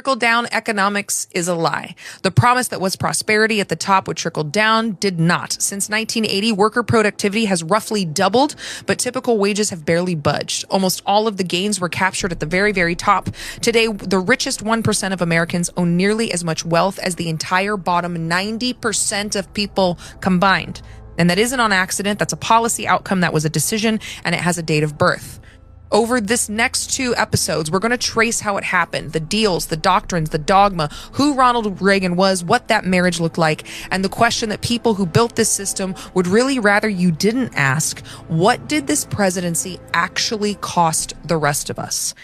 Trickle down economics is a lie. The promise that was prosperity at the top would trickle down did not. Since 1980, worker productivity has roughly doubled, but typical wages have barely budged. Almost all of the gains were captured at the very, very top. Today, the richest 1% of Americans own nearly as much wealth as the entire bottom 90% of people combined. And that isn't on accident. That's a policy outcome. That was a decision, and it has a date of birth. Over this next 2 episodes, we're going to trace how it happened, the deals, the doctrines, the dogma, who Ronald Reagan was, what that marriage looked like, and the question that people who built this system would really rather you didn't ask: what did this presidency actually cost the rest of us?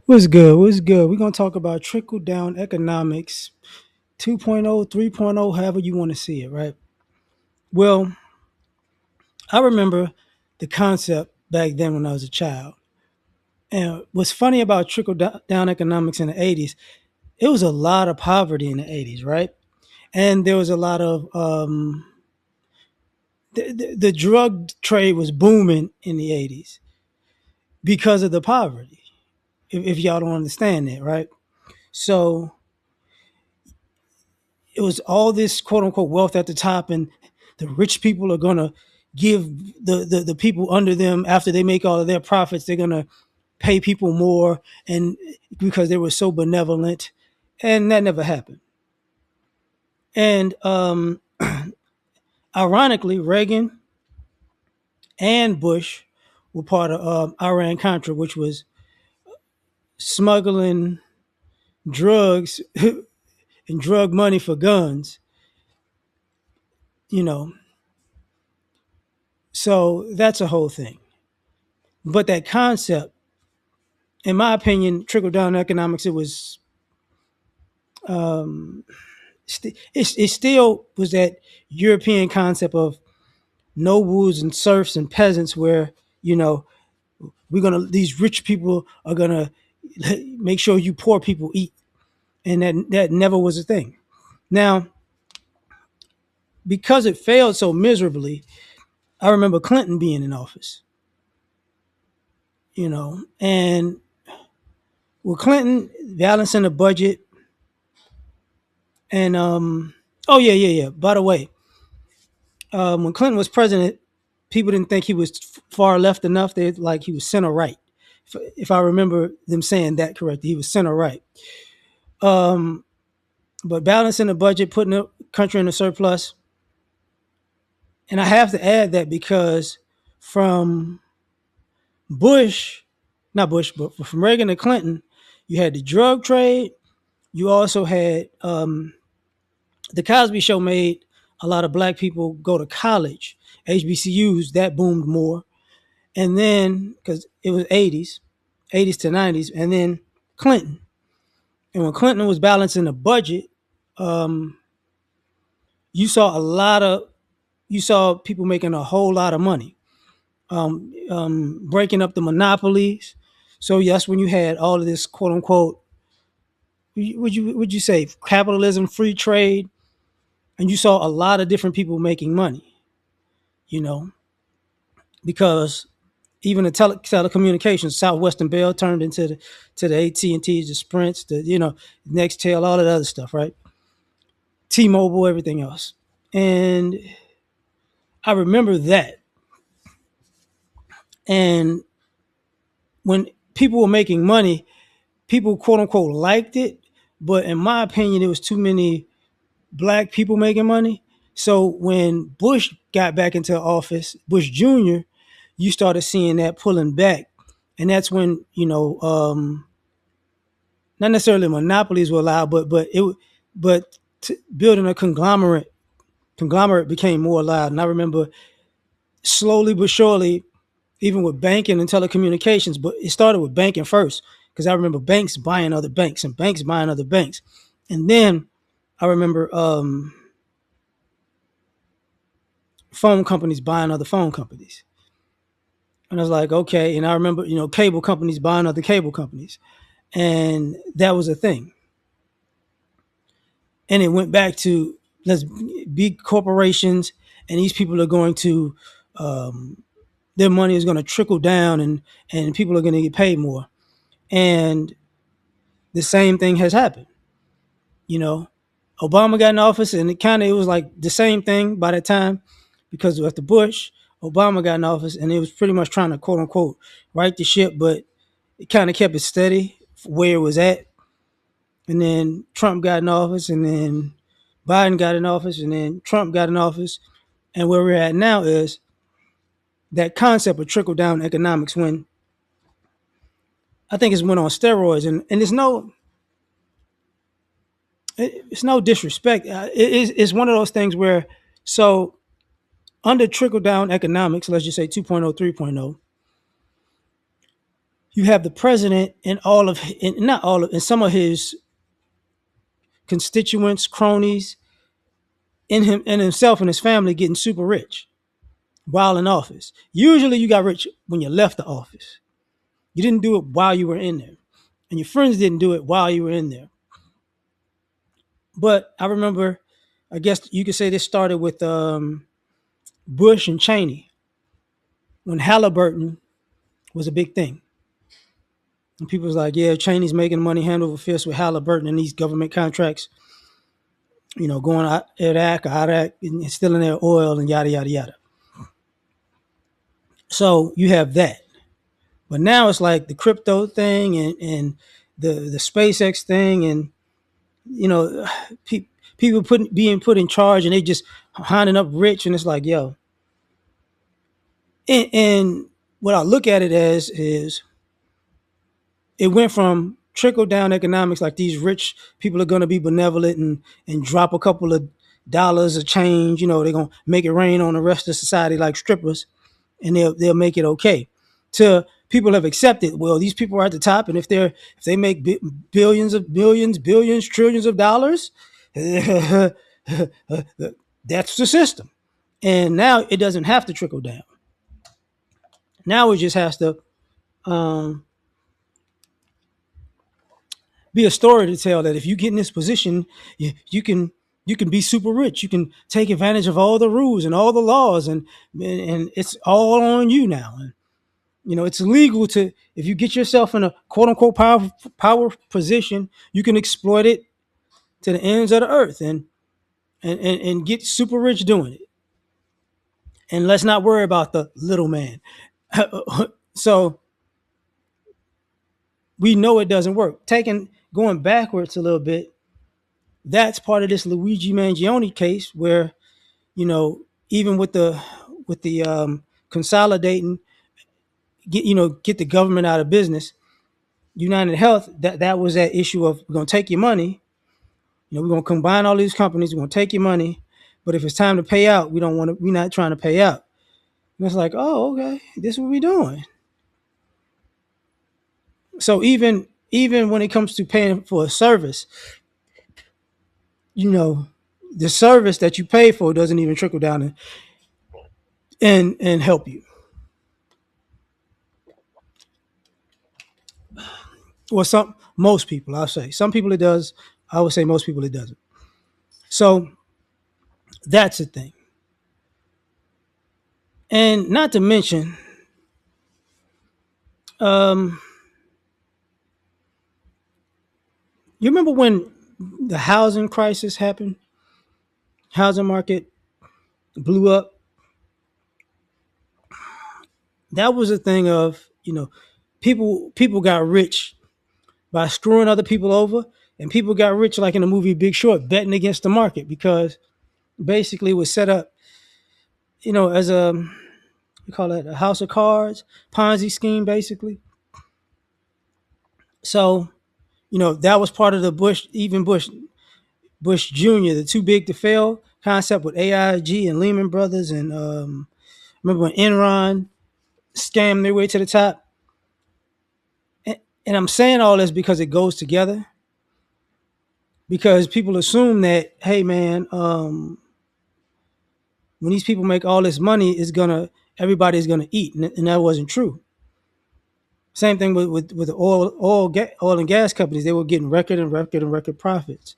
What's good? What's good? We're going to talk about trickle down economics 2.0, 3.0, however you want to see it, right? Well, I remember the concept back then when I was a child. And what's funny about trickle down economics in the 80s, it was a lot of poverty in the 80s, right? And there was a lot of, the drug trade was booming in the 80s because of the poverty, if y'all don't understand that, right? So it was all this quote unquote wealth at the top, and the rich people are going to give the people under them, after they make all of their profits, they're going to pay people more, and because they were so benevolent. And that never happened. And ironically, Reagan and Bush were part of Iran-Contra, which was smuggling drugs and drug money for guns, you know. So that's a whole thing. But that concept, in my opinion, trickle down economics, it was, it still was that European concept of nobles and serfs and peasants, where, you know, these rich people are gonna make sure you poor people eat. And that never was a thing. Now, because it failed so miserably, I remember Clinton being in office, and with Clinton balancing the budget. And oh yeah. By the way, when Clinton was president, people didn't think he was far left enough. They like he was center right. If I remember them saying that correctly, he was center right. But balancing the budget, putting the country in a surplus, and I have to add that because from Bush, not Bush, but from Reagan to Clinton, you had the drug trade. You also had the Cosby Show made a lot of black people go to college. HBCUs, that boomed more. And then, because it was 80s to 90s, and then Clinton. And when Clinton was balancing the budget, you saw people making a whole lot of money, breaking up the monopolies. So that's when you had all of this quote unquote, would you say capitalism, free trade, and you saw a lot of different people making money, because even the telecommunications, Southwestern Bell turned into the AT&Ts, the Sprints, the Nextel, all of the other stuff, right? T-Mobile, everything else. And I remember that. And when people were making money, people quote unquote liked it, but in my opinion, there was too many black people making money. So when Bush got back into office, Bush Jr., you started seeing that pulling back. And that's when, not necessarily monopolies were allowed, but building a conglomerate became more allowed. And I remember slowly but surely, even with banking and telecommunications, but it started with banking first, because I remember banks buying other banks and banks buying other banks. And then I remember phone companies buying other phone companies. And I was like, okay. And I remember, cable companies buying other cable companies. And that was a thing. And it went back to let's big corporations, and these people are going to their money is going to trickle down, and people are going to get paid more. And the same thing has happened. You know, Obama got in office, and it was like the same thing by that time, because after Bush, Obama got in office, and it was pretty much trying to quote unquote right the ship, but it kind of kept it steady where it was at. And then Trump got in office, and then Biden got in office, and then Trump got in office. And where we're at now is that concept of trickle down economics, when I think it's went on steroids, and it's no disrespect. It's one of those things where, so under trickle down economics, let's just say 2.0, 3.0, you have the president and not all of, and some of his constituents, cronies, in him and himself and his family getting super rich while in office. Usually you got rich when you left the office. You didn't do it while you were in there. And your friends didn't do it while you were in there. But I remember, I guess you could say this started with Bush and Cheney, when Halliburton was a big thing. And people was like, yeah, Cheney's making money hand over fist with Halliburton and these government contracts, going out Iraq, and stealing their oil and yada, yada, yada. So you have that. But now it's like the crypto thing and the SpaceX thing, and people being put in charge, and they just handing up rich, and it's like, yo. And what I look at it as is, it went from trickle down economics, like these rich people are going to be benevolent and drop a couple of dollars of change. They're going to make it rain on the rest of society like strippers, and they'll make it okay. To people have accepted, well, these people are at the top, and if they make billions, trillions of dollars, that's the system. And now it doesn't have to trickle down. Now it just has to um, be a story to tell, that if you get in this position, you can be super rich. You can take advantage of all the rules and all the laws, and it's all on you now. And it's illegal to, if you get yourself in a quote unquote power position, you can exploit it to the ends of the earth and get super rich doing it. And let's not worry about the little man. So we know it doesn't work. Going backwards a little bit, that's part of this Luigi Mangione case, where even with the consolidating, get the government out of business. United Health, that was that issue of, we're gonna take your money. We're gonna combine all these companies. We're gonna take your money, but if it's time to pay out, we don't want to. We're not trying to pay out. And it's like, oh, okay, this is what we're doing. So even when it comes to paying for a service, the service that you pay for doesn't even trickle down and help you. Well, most people, I'll say. Some people it does. I would say most people it doesn't. So that's the thing. And not to mention, um, you remember when the housing crisis happened? Housing market blew up. That was a thing of, people got rich by screwing other people over, and people got rich, like in the movie Big Short, betting against the market, because basically it was set up, as we call it a house of cards, Ponzi scheme, basically. So, that was part of the Bush Jr., the too big to fail concept with AIG and Lehman Brothers, and remember when Enron scammed their way to the top. And I'm saying all this because it goes together. Because people assume that, hey man, when these people make all this money, it's gonna everybody's going to eat, and that wasn't true. Same thing with the oil and gas companies. They were getting record profits,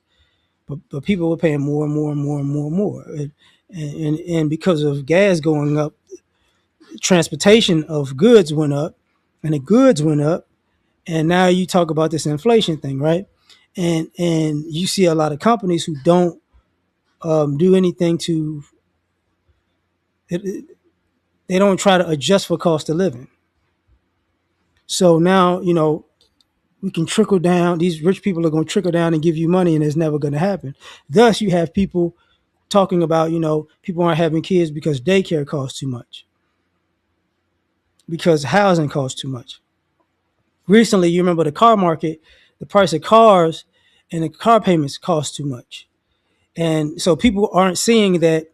but people were paying more and more and more and more and more, and because of gas going up, transportation of goods went up, and the goods went up, and now you talk about this inflation thing, right? And you see a lot of companies who don't do anything to they don't try to adjust for cost of living. So now we can trickle down. These rich people are going to trickle down and give you money, and it's never going to happen. Thus, you have people talking about people aren't having kids because daycare costs too much, because housing costs too much. Recently, you remember the car market, the price of cars and the car payments cost too much, and so people aren't seeing that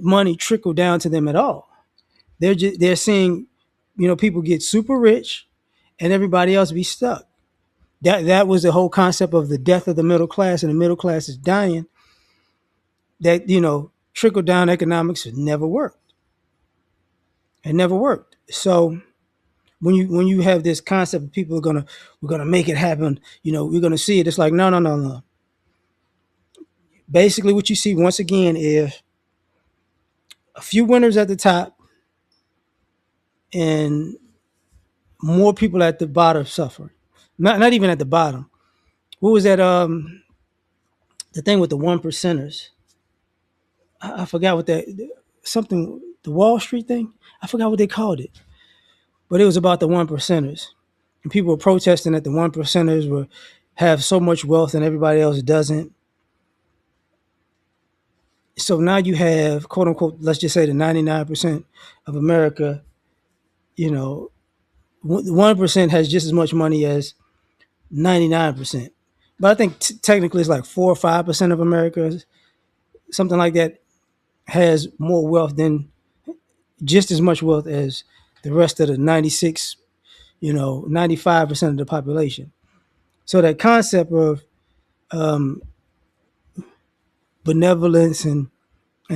money trickle down to them at all. They're seeing people get super rich and everybody else be stuck. That was the whole concept of the death of the middle class, and the middle class is dying. That trickle down economics has never worked. It never worked. So when you have this concept of people we're gonna make it happen, we're gonna see it. It's like no, no, no, no. Basically, what you see once again is a few winners at the top and more people at the bottom suffering. Not even at the bottom. What was that? The thing with the one percenters. I forgot what that something the Wall Street thing. I forgot what they called it, but it was about the one percenters, and people were protesting that the one percenters were have so much wealth and everybody else doesn't. So now you have quote unquote, let's just say the 99% of America. 1% has just as much money as 99%, but I think technically it's like 4 or 5% of America, something like that, has more wealth than just as much wealth as the rest of the 96, 95% of the population. So that concept of benevolence and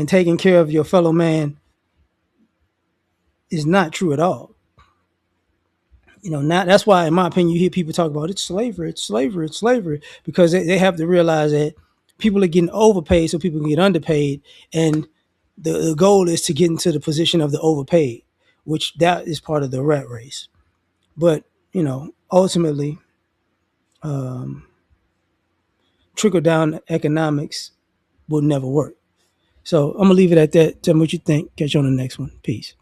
taking care of your fellow man is not true at all. Not that's why, in my opinion, you hear people talk about it's slavery, it's slavery, it's slavery, because they have to realize that people are getting overpaid so people can get underpaid, and the goal is to get into the position of the overpaid, which that is part of the rat race. But ultimately, trickle down economics will never work. So I'm gonna leave it at that. Tell me what you think. Catch you on the next one. Peace.